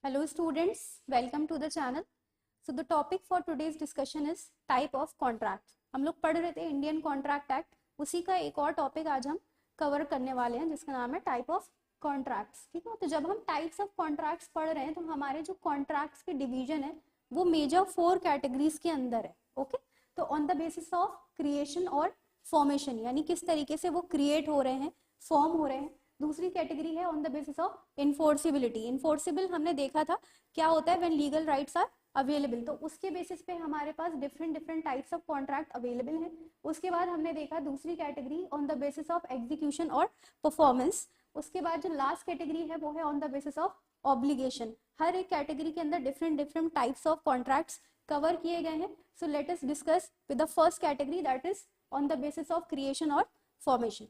Hello students, welcome to the channel. So the topic for today's discussion is type of contract. हम लोग पढ़ रहे थे Indian contract act, उसी का एक और टॉपिक आज हम कवर करने वाले हैं जिसका नाम है टाइप ऑफ कॉन्ट्रैक्ट्स। ठीक है, तो जब हम टाइप्स ऑफ कॉन्ट्रैक्ट्स पढ़ रहे हैं तो हमारे जो कॉन्ट्रैक्ट्स के डिवीजन है वो मेजर 4 कैटेगरीज के अंदर है। ओके, तो on the basis of creation और फॉर्मेशन, यानी किस तरीके से वो क्रिएट हो रहे हैं, फॉर्म हो रहे हैं। दूसरी कैटेगरी है on the basis of enforceability. Enforceable हमने देखा था क्या होता है, when legal rights are available, तो उसके बेसिस पे हमारे पास different types of contract available हैं। उसके बाद हमने देखा दूसरी category on the basis of execution और परफॉर्मेंस। उसके बाद जो लास्ट कैटेगरी है वो है on the basis of obligation. हर एक कैटेगरी के अंदर different types of contracts cover किए गए हैं। So let us discuss with the first category, that is on the basis of creation और formation.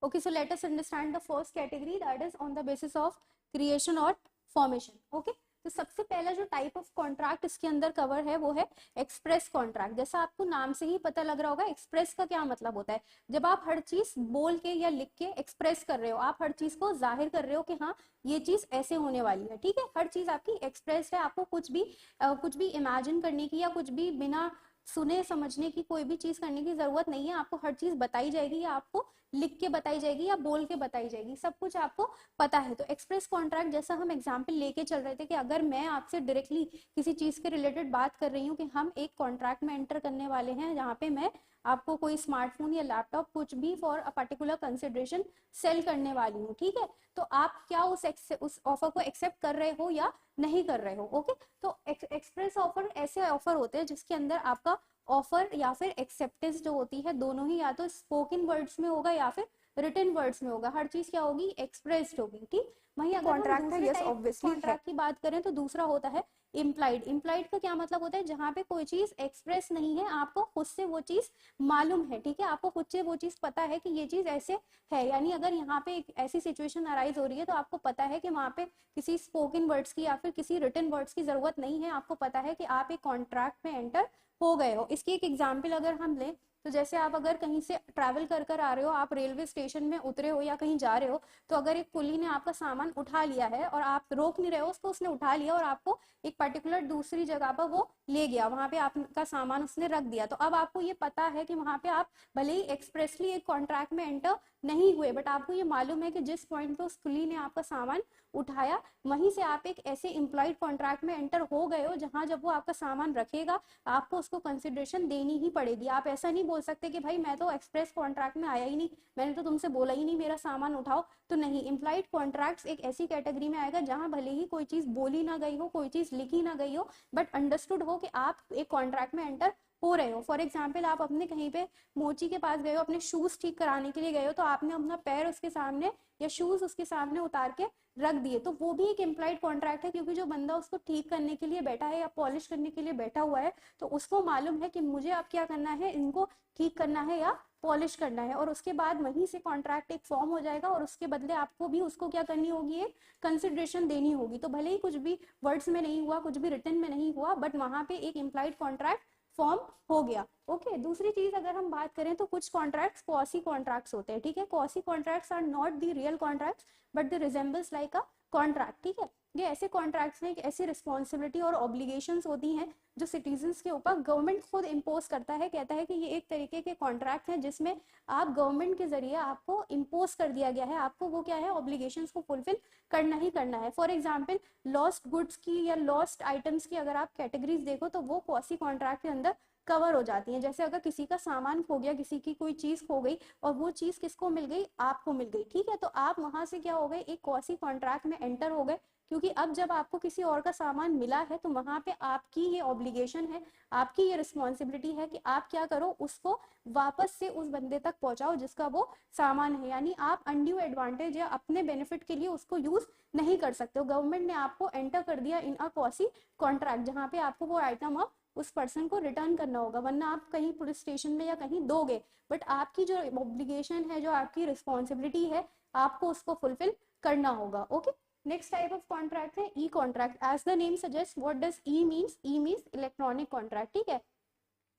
Okay, so let us understand the first category, that is on the basis of creation or formation. Okay, तो सबसे पहला जो type of contract इसके अंदर cover है वो है एक्सप्रेस कॉन्ट्रैक्ट। जैसा आपको नाम से ही पता लग रहा होगा, एक्सप्रेस का क्या मतलब होता है, जब आप हर चीज बोल के या लिख के एक्सप्रेस कर रहे हो, आप हर चीज को जाहिर कर रहे हो कि हाँ ये चीज ऐसे होने वाली है। ठीक है, हर चीज आपकी एक्सप्रेस है, आपको कुछ भी इमेजिन करने की या कुछ भी बिना सुने समझने की कोई भी चीज करने की जरूरत नहीं है। आपको हर चीज बताई जाएगी या आपको लिख के बताई जाएगी या बोल के बताई जाएगी, सब कुछ आपको पता है। तो एक्सप्रेस कॉन्ट्रैक्ट जैसा हम एग्जांपल लेके चल रहे थे कि अगर मैं आपसे डायरेक्टली किसी चीज के रिलेटेड बात कर रही हूँ कि हम एक कॉन्ट्रैक्ट में एंटर करने वाले हैं जहाँ पे मैं आपको कोई स्मार्टफोन या लैपटॉप कुछ भी for a particular consideration sale करने वाली हूँ। ठीक है, तो आप क्या उस ऑफर को एक्सेप्ट कर रहे हो या नहीं कर रहे हो। ओके, तो एक्सप्रेस ऑफर ऐसे ऑफर होते हैं जिसके अंदर आपका ऑफर या फिर एक्सेप्टेंस जो होती है दोनों ही या तो स्पोकन वर्ड्स में होगा या फिर रिटन वर्ड्स में होगा। हर चीज क्या होगी, एक्सप्रेस्ड होगी। ठीक, वहीं अगर कॉन्ट्रैक्ट है, यस ऑब्वियसली कॉन्ट्रैक्ट की बात करें तो दूसरा होता है इम्प्लाइड। इम्प्लाइड का क्या मतलब होता है, जहां पे कोई चीज एक्सप्रेस नहीं है, आपको खुद से वो चीज मालूम है। ठीक है, आपको खुद से वो चीज पता है कि ये चीज ऐसे है, यानी अगर यहाँ पे एक ऐसी सिचुएशन अराइज हो रही है तो आपको पता है कि वहां पे किसी स्पोकन वर्ड्स की या फिर किसी रिटन वर्ड्स की जरूरत नहीं है। आपको पता है कि आप एक कॉन्ट्रैक्ट में एंटर हो गए हो। इसकी एक एग्जाम्पल अगर हम लें तो जैसे आप अगर कहीं से ट्रैवल कर आ रहे हो, आप रेलवे स्टेशन में उतरे हो या कहीं जा रहे हो, तो अगर एक कुली ने आपका सामान उठा लिया है और आप रोक नहीं रहे हो उसको, उसने उठा लिया और आपको एक पर्टिकुलर दूसरी जगह पर वो ले गया, वहां पे आपका सामान उसने रख दिया, तो अब आपको ये पता है कि वहां पे आप भले ही एक्सप्रेसली एक कॉन्ट्रैक्ट में एंटर नहीं हुए, बट आपको ये मालूम है कि जिस पॉइंट पे उस कुली ने आपका सामान उठाया वहीं से आप एक ऐसे इम्प्लॉइड कॉन्ट्रैक्ट में एंटर हो गए हो जहां जब वो आपका सामान रखेगा आपको उसको कंसिडरेशन देनी ही पड़ेगी। आप ऐसा नहीं बोल सकते कि भाई मैं तो एक्सप्रेस कॉन्ट्रैक्ट में आया ही नहीं, मैंने तो तुमसे बोला ही नहीं मेरा सामान उठाओ। तो नहीं, इम्प्लॉइड कॉन्ट्रैक्ट्स एक ऐसी कैटेगरी में आएगा जहां भले ही कोई चीज बोली ना गई हो, कोई चीज लिखी ना गई हो, बट अंडरस्टूड हो कि आप एक कॉन्ट्रैक्ट में एंटर हो रहे हो। फॉर एग्जाम्पल, आप अपने कहीं पे मोची के पास गए हो, अपने शूज ठीक कराने के लिए गए हो, तो आपने अपना पैर उसके सामने या शूज उसके सामने उतार के रख दिए, तो वो भी एक इम्प्लॉइड कॉन्ट्रैक्ट है, क्योंकि जो बंदा उसको ठीक करने के लिए बैठा है या पॉलिश करने के लिए बैठा हुआ है तो उसको मालूम है कि मुझे अब क्या करना है, इनको ठीक करना है या पॉलिश करना है, और उसके बाद वहीं से कॉन्ट्रैक्ट एक फॉर्म हो जाएगा और उसके बदले आपको भी उसको क्या करनी होगी, एक कंसिडरेशन देनी होगी। तो भले ही कुछ भी वर्ड्स में नहीं हुआ, कुछ भी रिटन में नहीं हुआ, बट वहां पे एक इम्प्लॉइड कॉन्ट्रैक्ट फॉर्म हो गया। ओके, दूसरी चीज अगर हम बात करें तो कुछ कॉन्ट्रैक्ट्स क्वासी कॉन्ट्रैक्ट्स होते हैं। ठीक है, quasi contracts are not the real contracts but the resembles like a contract. ठीक है, ये ऐसे कॉन्ट्रैक्ट्स हैं, ऐसी रिस्पॉन्सिबिलिटी और ऑब्लिगेशंस होती हैं जो सिटीजन्स के ऊपर गवर्नमेंट खुद इम्पोज करता है, कहता है कि ये एक तरीके के कॉन्ट्रैक्ट हैं जिसमें आप गवर्नमेंट के जरिए आपको इम्पोज कर दिया गया है, आपको वो क्या है, ऑब्लिगेशंस को फुलफिल करना ही करना है। फॉर एग्जाम्पल, लॉस्ट गुड्स की या लॉस्ट आइटम्स की अगर आप कैटेगरीज देखो तो वो क्वासी कॉन्ट्रैक्ट के अंदर कवर हो जाती हैं। जैसे अगर किसी का सामान खो गया, किसी की कोई चीज खो गई और वो चीज किसको मिल गई, आपको मिल गई। ठीक है, तो आप वहां से क्या हो गए, एक क्वासी कॉन्ट्रैक्ट में एंटर हो गए, क्योंकि अब जब आपको किसी और का सामान मिला है तो वहां पे आपकी ये ऑब्लिगेशन है, आपकी ये रिस्पॉन्सिबिलिटी है कि आप क्या करो, उसको वापस से उस बंदे तक पहुंचाओ जिसका वो सामान है। यानी आप अनड्यू एडवांटेज या अपने बेनिफिट के लिए उसको यूज नहीं कर सकते हो। गवर्नमेंट ने आपको एंटर कर दिया इन अ क्वासी कॉन्ट्रैक्ट जहां पे आपको वो आइटम अब उस पर्सन को रिटर्न करना होगा, वरना आप कहीं पुलिस स्टेशन में या कहीं दोगे, बट आपकी जो ऑब्लिगेशन है, जो आपकी रिस्पॉन्सिबिलिटी है, आपको उसको फुलफिल करना होगा। Okay, next type of contract है E contract. As the name suggest, what does E means, E means electronic contract. ठीक है,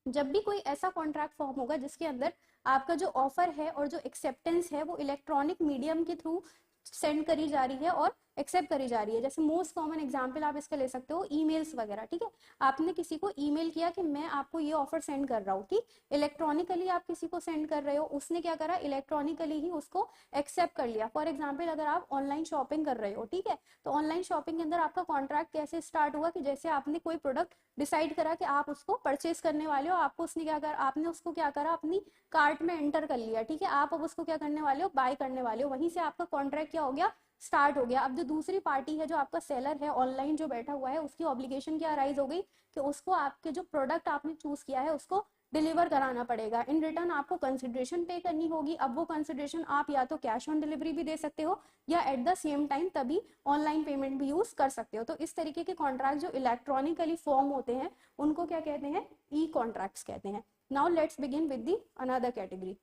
जब भी कोई ऐसा कॉन्ट्रैक्ट फॉर्म होगा जिसके अंदर आपका जो ऑफर है और जो एक्सेप्टेंस है वो इलेक्ट्रॉनिक मीडियम के थ्रू सेंड करी जा रही है और एक्सेप्ट करी जा रही है। जैसे मोस्ट कॉमन एग्जांपल आप इसका ले सकते हो ईमेल्स वगैरह, ठीक है। आपने किसी को ईमेल किया कि मैं आपको ये ऑफर सेंड कर रहा हूँ, ठीक, इलेक्ट्रॉनिकली आप किसी को सेंड कर रहे हो, उसने क्या करा, इलेक्ट्रॉनिकली ही उसको एक्सेप्ट कर लिया। फॉर एग्जाम्पल अगर आप ऑनलाइन शॉपिंग कर रहे हो, ठीक है, तो ऑनलाइन शॉपिंग के अंदर आपका कॉन्ट्रैक्ट कैसे स्टार्ट हुआ कि जैसे आपने कोई प्रोडक्ट डिसाइड करा कि आप उसको परचेज करने वाले हो, आपको उसने क्या करा, आपने उसको क्या करा, अपनी कार्ट में एंटर कर लिया, ठीक है, आप अब उसको क्या करने वाले हो, बाय करने वाले हो, वहीं से आपका कॉन्ट्रैक्ट क्या हो गया, स्टार्ट हो गया। अब जो दूसरी पार्टी है, जो आपका सेलर है ऑनलाइन जो बैठा हुआ है, उसकी ऑब्लिगेशन क्या अराइज हो गई कि उसको आपके जो प्रोडक्ट आपने चूज किया है उसको डिलीवर कराना पड़ेगा। इन रिटर्न आपको कंसिडरेशन पे करनी होगी। अब वो कंसिडरेशन आप या तो कैश ऑन डिलीवरी भी दे सकते हो या एट द सेम टाइम तभी ऑनलाइन पेमेंट भी यूज कर सकते हो। तो इस तरीके के कॉन्ट्रैक्ट जो इलेक्ट्रॉनिकली फॉर्म होते हैं उनको क्या कहते हैं, ई कॉन्ट्रैक्ट्स कहते हैं। Now let's begin with the another category.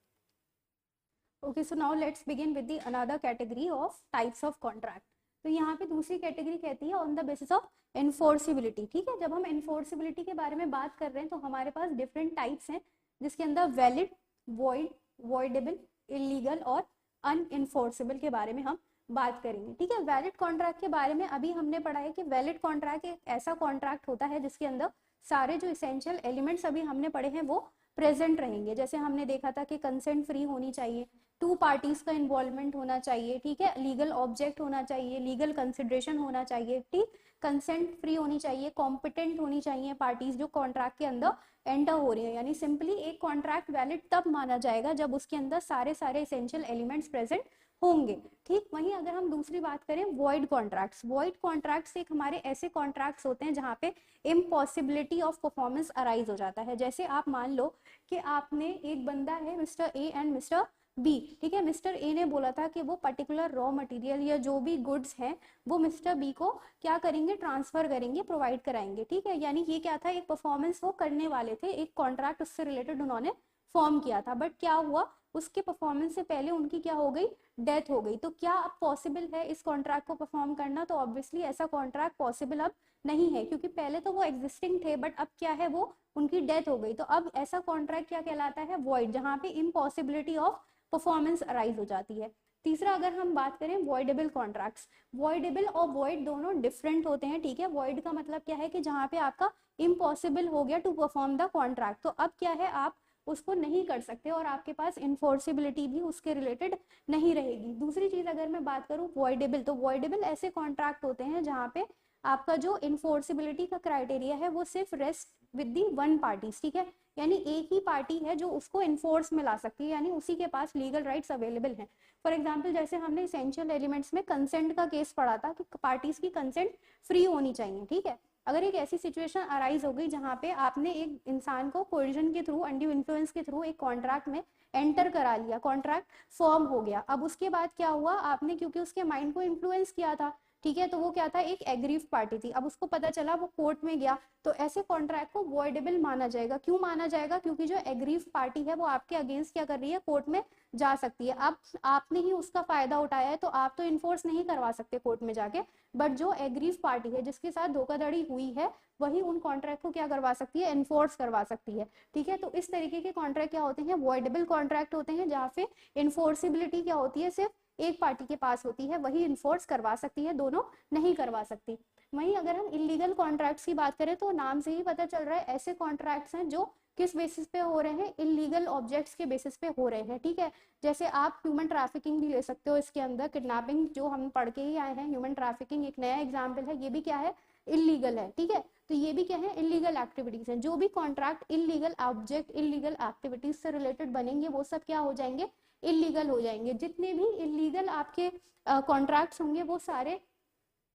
Okay, so now let's begin with the another category of types of contract. तो यहाँ पे दूसरी कैटेगरी कहती है on the basis of enforceability, ठीक है। जब हम एनफोर्सिबिलिटी के बारे में बात कर रहे हैं तो हमारे पास डिफरेंट टाइप्स हैं, जिसके अंदर वैलिड, वॉइड, वॉइडेबल, इलीगल और अनएनफोर्सेबल के बारे में हम बात करेंगे, ठीक है। वैलिड कॉन्ट्रैक्ट के बारे में अभी हमने पढ़ा है कि वैलिड कॉन्ट्रैक्ट एक ऐसा कॉन्ट्रैक्ट होता है जिसके अंदर सारे जो इसेंशियल एलिमेंट्स अभी हमने पढ़े हैं वो प्रेजेंट रहेंगे। जैसे हमने देखा था कि कंसेंट फ्री होनी चाहिए, टू पार्टीज का इन्वॉल्वमेंट होना चाहिए, ठीक है, लीगल ऑब्जेक्ट होना चाहिए, लीगल कंसिडरेशन होना चाहिए, ठीक, कंसेंट फ्री होनी चाहिए, कॉम्पिटेंट होनी चाहिए पार्टीज जो कॉन्ट्रैक्ट के अंदर एंटर हो रही है। यानी सिंपली एक कॉन्ट्रैक्ट वैलिड तब माना जाएगा जब उसके अंदर सारे इसेंशियल एलिमेंट्स प्रेजेंट होंगे, ठीक। वहीं अगर हम दूसरी बात करें वॉइड कॉन्ट्रैक्ट्स, वॉइड कॉन्ट्रैक्ट्स एक हमारे ऐसे कॉन्ट्रैक्ट्स होते हैं जहाँ पे इम्पॉसिबिलिटी ऑफ परफॉर्मेंस अराइज हो जाता है। जैसे आप मान लो कि आपने, एक बंदा है mister A and mister B, ठीक है, मिस्टर ए ने बोला था कि वो पर्टिकुलर रॉ मटेरियल या जो भी गुड्स हैं वो मिस्टर बी को क्या करेंगे, ट्रांसफर करेंगे, प्रोवाइड कराएंगे, ठीक है। यानी ये क्या था, एक परफॉर्मेंस वो करने वाले थे, एक कॉन्ट्रैक्ट उससे रिलेटेड उन्होंने फॉर्म किया था, बट क्या हुआ, उसके परफॉर्मेंस से पहले उनकी क्या हो गई, डेथ हो गई। तो क्या अब पॉसिबल है इस कॉन्ट्रैक्ट को परफॉर्म करना, तो ऑब्वियसली ऐसा कॉन्ट्रैक्ट पॉसिबल अब नहीं है, क्योंकि पहले तो वो एग्जिस्टिंग थे बट अब क्या है, वो उनकी डेथ हो गई। तो अब ऐसा कॉन्ट्रैक्ट क्या कहलाता है, वॉइड, जहाँ पे इम्पॉसिबिलिटी ऑफ परफॉर्मेंस अराइज हो जाती है। तीसरा अगर हम बात करें वॉइडेबल कॉन्ट्रैक्ट्स, वॉइडेबल और वॉइड दोनों डिफरेंट होते हैं, ठीक है। वॉइड का मतलब क्या है कि जहाँ पे आपका इम्पॉसिबल हो गया टू परफॉर्म द कॉन्ट्रैक्ट, तो अब क्या है, आप उसको नहीं कर सकते और आपके पास इन्फोर्सिबिलिटी भी उसके रिलेटेड नहीं रहेगी। दूसरी चीज अगर मैं बात करूं वॉइडेबल, तो वॉइडेबल ऐसे कॉन्ट्रैक्ट होते हैं जहाँ पे आपका जो इन्फोर्सिबिलिटी का क्राइटेरिया है वो सिर्फ rest with the one parties, ठीक है। यानी एक ही पार्टी है जो उसको इन्फोर्स में ला सकती है, यानी उसी के पास लीगल राइट्स अवेलेबल हैं। फॉर एग्जाम्पल जैसे हमने इसेंशियल एलिमेंट्स में कंसेंट का केस पढ़ा था कि पार्टीज की कंसेंट फ्री होनी चाहिए, ठीक है। अगर एक ऐसी सिचुएशन अराइज हो गई जहाँ पे आपने एक इंसान को कोएर्जन के थ्रू, अनड्यू इन्फ्लुएंस के थ्रू एक कॉन्ट्रैक्ट में एंटर करा लिया, कॉन्ट्रैक्ट फॉर्म हो गया, अब उसके बाद क्या हुआ, आपने क्योंकि उसके माइंड को इन्फ्लुएंस किया था, ठीक है, तो वो क्या था, एक एग्रीव पार्टी थी, अब उसको पता चला, वो कोर्ट में गया, तो ऐसे कॉन्ट्रैक्ट को वॉइडेबल माना जाएगा। क्यों माना जाएगा, क्योंकि जो एग्रीव पार्टी है वो आपके अगेंस्ट क्या कर रही है, कोर्ट में जा सकती है। अब आपने ही उसका फायदा उठाया है तो आप तो इन्फोर्स नहीं करवा सकते कोर्ट में जाके, बट जो एग्रीव पार्टी है जिसके साथ धोखाधड़ी हुई है वही उन कॉन्ट्रैक्ट को क्या करवा सकती है, एनफोर्स करवा सकती है, ठीक है। तो इस तरीके के कॉन्ट्रैक्ट क्या होते हैं, वॉइडेबल कॉन्ट्रैक्ट होते हैं, जहाँ पे इन्फोर्सिबिलिटी क्या होती है, सिर्फ एक पार्टी के पास होती है, वही इन्फोर्स करवा सकती है, दोनों नहीं करवा सकती। वहीं अगर हम इलीगल कॉन्ट्रैक्ट्स की बात करें तो नाम से ही पता चल रहा है ऐसे कॉन्ट्रैक्ट्स हैं जो किस बेसिस पे हो रहे हैं, इलीगल ऑब्जेक्ट्स के बेसिस पे हो रहे हैं, ठीक है। जैसे आप ह्यूमन ट्रैफिकिंग भी ले सकते हो, इसके अंदर किडनैपिंग जो हम पढ़ के ही आए हैं, ह्यूमन ट्रैफिकिंग एक नया एग्जाम्पल है, ये भी क्या है, इलीगल है, ठीक है। तो ये भी क्या है, इलीगल एक्टिविटीज है। जो भी contract illegal object, illegal activities से रिलेटेड बनेंगे वो सब क्या हो जाएंगे, इलीगल हो जाएंगे। जितने भी इलीगल आपके कॉन्ट्रैक्ट्स होंगे वो सारे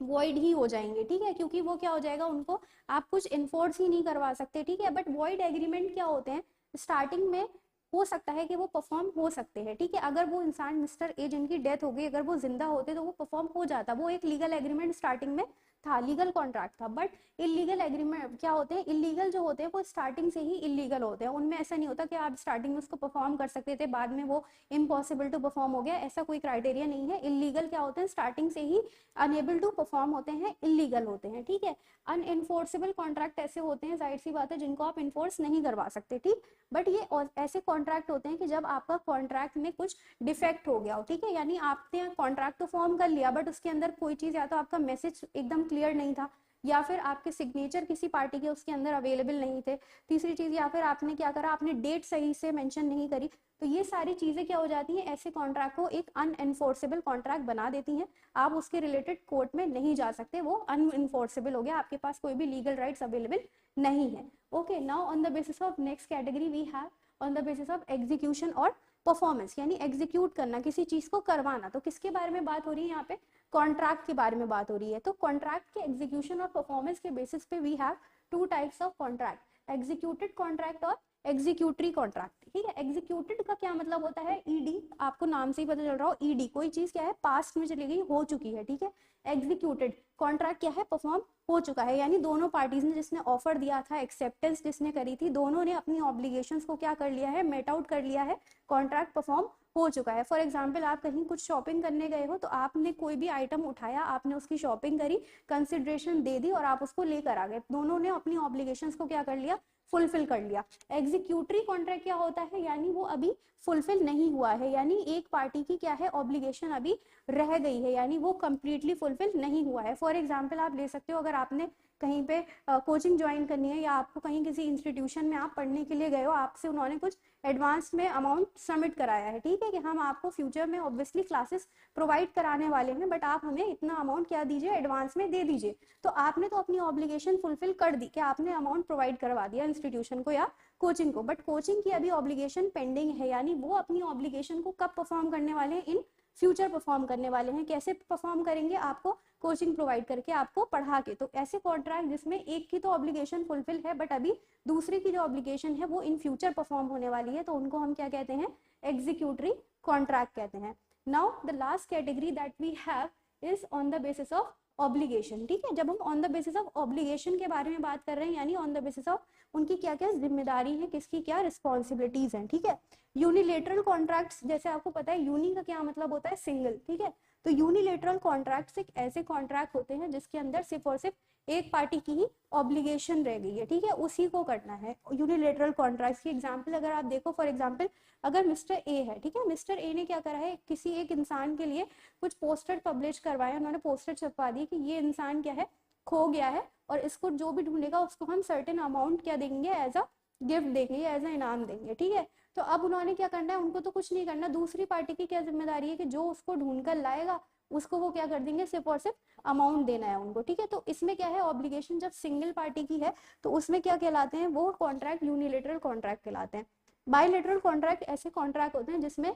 वॉइड ही हो जाएंगे, ठीक है, क्योंकि वो क्या हो जाएगा, उनको आप कुछ इन्फोर्स ही नहीं करवा सकते, ठीक है। बट वॉइड एग्रीमेंट क्या होते हैं, स्टार्टिंग में हो सकता है कि वो परफॉर्म हो सकते हैं, ठीक है। अगर वो इंसान मिस्टर ए जिनकी डेथ हो गई अगर वो जिंदा होते तो वो परफॉर्म हो जाता, वो एक लीगल एग्रीमेंट स्टार्टिंग में था, लीगल कॉन्ट्रैक्ट था, बट इलीगल एग्रीमेंट क्या होते हैं, इलीगल जो होते हैं वो स्टार्टिंग से ही इलीगल होते हैं, उनमें ऐसा नहीं होता कि आप स्टार्टिंग में उसको परफॉर्म कर सकते थे बाद में वो इम्पॉसिबल टू परफॉर्म हो गया, ऐसा कोई क्राइटेरिया नहीं है। इलीगल क्या होते हैं, स्टार्टिंग से ही अनएबल टू परफॉर्म होते हैं, इलीगल होते हैं, ठीक है। अनइन्फोर्सेबल कॉन्ट्रैक्ट ऐसे होते हैं, जाहिर सी बात है, जिनको आप इन्फोर्स नहीं करवा सकते, ठीक। बट ये ऐसे कॉन्ट्रैक्ट होते हैं कि जब आपका कॉन्ट्रैक्ट में कुछ डिफेक्ट हो गया हो, ठीक है, यानी आपने कॉन्ट्रैक्ट तो फॉर्म कर लिया बट उसके अंदर कोई चीज, या तो आपका मैसेज एकदम क्लियर नहीं था, या फिर आपके सिग्नेचर किसी पार्टी के उसके अंदर अवेलेबल नहीं थे, तीसरी चीज, या फिर आपने क्या करा, आपने डेट सही से मेंशन नहीं करी, तो ये सारी चीजें क्या हो जाती हैं, ऐसे कॉन्ट्रैक्ट को एक अनएनफोर्सेबल कॉन्ट्रैक्ट बना देती हैं। आप उसके रिलेटेड कोर्ट में नहीं जा सकते, वो अनएनफोर्सेबल हो गया, आपके पास कोई भी लीगल राइट्स अवेलेबल नहीं है। Okay, now on the basis of next category we have on the basis of execution और परफॉर्मेंस, यानी एग्जीक्यूट करना, किसी चीज को करवाना। तो किसके बारे में बात हो रही है यहाँ पे, कॉन्ट्रैक्ट के बारे में बात हो रही है। तो कॉन्ट्रैक्ट के एग्जीक्यूशन और परफॉर्मेंस के बेसिस पे we have two types of contract, executed contract और एग्जीक्यूटरी कॉन्ट्रैक्ट, ठीक है। एग्जीक्यूटेड का क्या मतलब होता है, ईडी, आपको नाम से ही पता चल रहा हो, ईडी कोई चीज क्या है, पास्ट में चली गई, हो चुकी है, ठीक है। एग्जीक्यूटेड कॉन्ट्रैक्ट क्या है, परफॉर्म हो चुका है, यानी दोनों पार्टीज ने, जिसने ऑफर दिया था, एक्सेप्टेंस जिसने करी थी, दोनों ने अपनी ऑब्लिगेशंस को क्या कर लिया है, मेट आउट कर लिया है, कॉन्ट्रैक्ट परफॉर्म हो चुका है। फॉर एग्जाम्पल, आप कहीं कुछ शॉपिंग करने गए हो, तो आपने कोई भी आइटम उठाया, आपने उसकी शॉपिंग करी, कंसिडरेशन दे दी और आप उसको लेकर आ गए, दोनों ने अपनी ऑब्लिगेशंस को क्या कर लिया, फुलफिल कर लिया। एग्जीक्यूटरी कॉन्ट्रैक्ट क्या होता है, यानी वो अभी फुलफिल नहीं हुआ है, यानी एक पार्टी की क्या है, ऑब्लिगेशन अभी रह गई है, यानी वो कंप्लीटली फुलफिल नहीं हुआ है। फॉर एग्जाम्पल आप ले सकते हो, अगर आपने कहीं पे कोचिंग ज्वाइन करनी है, या आपको कहीं किसी इंस्टीट्यूशन में आप पढ़ने के लिए गए हो, आपसे उन्होंने कुछ एडवांस में अमाउंट सबमिट कराया है, ठीक है, कि हम आपको फ्यूचर में ऑब्वियसली क्लासेस प्रोवाइड कराने वाले हैं, बट आप हमें इतना अमाउंट क्या दीजिए, एडवांस में दे दीजिए। तो आपने तो अपनी ऑब्लिगेशन फुलफिल कर दी, कि आपने अमाउंट प्रोवाइड करवा दिया इंस्टीट्यूशन को या कोचिंग को, बट कोचिंग की अभी ऑब्लिगेशन पेंडिंग है, यानी वो अपनी ऑब्लिगेशन को कब परफॉर्म करने वाले हैं, इन फ्यूचर परफॉर्म करने वाले हैं। कैसे परफॉर्म करेंगे, आपको कोचिंग प्रोवाइड करके, आपको पढ़ा के। तो ऐसे कॉन्ट्रैक्ट जिसमें एक की तो ऑब्लिगेशन फुलफिल है, बट अभी दूसरी की जो ऑब्लिगेशन है वो इन फ्यूचर परफॉर्म होने वाली है, तो उनको हम क्या कहते हैं, एग्जीक्यूटरी कॉन्ट्रैक्ट कहते हैं। Now the last category that we have is on the basis of obligation, ठीक है। जब हम on the basis of obligation के बारे में बात कर रहे हैं, यानी ऑन द बेसिस ऑफ उनकी क्या क्या जिम्मेदारी है, किसकी क्या रिस्पॉन्सिबिलिटीज हैं, ठीक है। यूनिलेटरल कॉन्ट्रैक्ट्स, जैसे आपको पता है यूनि का क्या मतलब होता है, सिंगल, ठीक है। तो यूनिलेटरल कॉन्ट्रैक्ट्स एक ऐसे कॉन्ट्रैक्ट होते हैं जिसके अंदर सिर्फ और सिर्फ एक पार्टी की ही ऑब्लिगेशन रह गई है, ठीक है, उसी को करना है। यूनिलेटरल कॉन्ट्रैक्ट्स की एग्जांपल अगर आप देखो, फॉर एग्जांपल अगर मिस्टर ए है, ठीक है, मिस्टर ए ने क्या करा है, किसी एक इंसान के लिए कुछ पोस्टर पब्लिश करवाए, उन्होंने पोस्टर छपवा दी कि ये इंसान क्या है, खो गया है, और इसको जो भी ढूंढेगा उसको हम सर्टेन अमाउंट क्या देंगे, एज अ गिफ्ट देंगे, एज अ इनाम देंगे, ठीक है। तो अब उन्होंने क्या करना है, उनको तो कुछ नहीं करना, दूसरी पार्टी की क्या जिम्मेदारी है कि जो उसको ढूंढ कर लाएगा उसको वो क्या कर देंगे, सिर्फ और सिर्फ अमाउंट देना है उनको, ठीक है। तो इसमें क्या है, ऑब्लिगेशन जब सिंगल पार्टी की है तो उसमें क्या कहलाते हैं, वो कॉन्ट्रैक्ट यूनिलेटरल कॉन्ट्रैक्ट कहलाते हैं। बायलेटरल कॉन्ट्रैक्ट ऐसे कॉन्ट्रैक्ट होते हैं जिसमें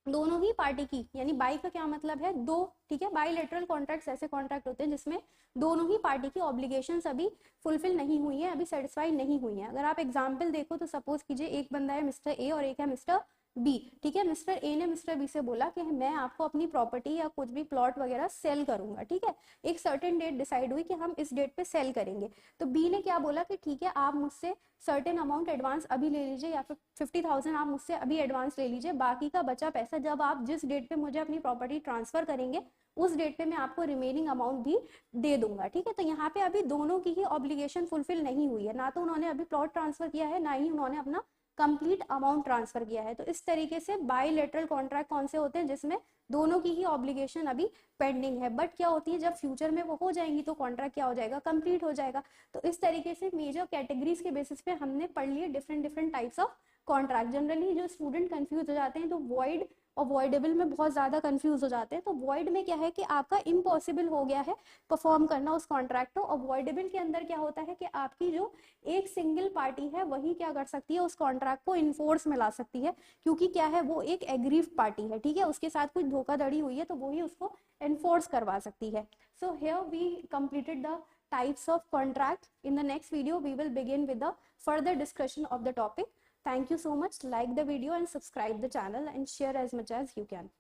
दोनों ही पार्टी की, यानी बाई का क्या मतलब है, दो, ठीक है। बायलेटरल कॉन्ट्रैक्ट्स ऐसे कॉन्ट्रैक्ट होते हैं जिसमें दोनों ही पार्टी की ऑब्लिगेशंस अभी फुलफिल नहीं हुई है, अभी सेटिस्फाई नहीं हुई है। अगर आप एग्जांपल देखो तो सपोज कीजिए एक बंदा है मिस्टर ए और एक है मिस्टर बी, ठीक है। मिस्टर ए ने मिस्टर बी से बोला कि मैं आपको अपनी प्रॉपर्टी या कुछ भी प्लॉट वगैरह सेल करूंगा, ठीक है। एक सर्टेन डेट डिसाइड हुई कि हम इस डेट पे सेल करेंगे, तो बी ने क्या बोला कि ठीक है, आप मुझसे सर्टेन अमाउंट एडवांस अभी ले लीजिए, या फिर 50,000 आप मुझसे अभी एडवांस ले लीजिए, बाकी का बचा पैसा जब आप जिस डेट पे मुझे अपनी प्रॉपर्टी ट्रांसफर करेंगे उस डेट पे मैं आपको रिमेनिंग अमाउंट भी दे दूंगा, ठीक है। तो यहाँ पे अभी दोनों की ही ऑब्लिगेशन फुलफिल नहीं हुई है, ना तो उन्होंने अभी प्लॉट ट्रांसफर किया है, ना ही उन्होंने अपना कंप्लीट अमाउंट ट्रांसफर किया है। तो इस तरीके से बायलेटरल कॉन्ट्रैक्ट कौन से होते हैं, जिसमें दोनों की ही ऑब्लिगेशन अभी पेंडिंग है, बट क्या होती है, जब फ्यूचर में वो हो जाएंगी तो कॉन्ट्रैक्ट क्या हो जाएगा, कंप्लीट हो जाएगा। तो इस तरीके से मेजर कैटेगरीज के बेसिस पे हमने पढ़ लिए different different types of contract. Generally जो स्टूडेंट कंफ्यूज हो जाते हैं तो वॉइड और वॉइडेबल में बहुत ज्यादा कंफ्यूज हो जाते हैं। तो वॉइड में क्या है कि आपका इम्पॉसिबल हो गया है परफॉर्म करना उस कॉन्ट्रैक्ट को, और वॉइडेबल के अंदर क्या होता है कि आपकी जो एक सिंगल पार्टी है वही क्या कर सकती है, उस कॉन्ट्रैक्ट को इन्फोर्स में ला सकती है, क्योंकि क्या है, वो एक एग्रीव पार्टी है, ठीक है, उसके साथ कुछ धोखाधड़ी हुई है तो वो ही उसको एनफोर्स करवा सकती है। So here we completed the types of contract. In the next video we will begin with the further discussion of the topic. Thank you so much. Like the video and subscribe the channel and share as much as you can.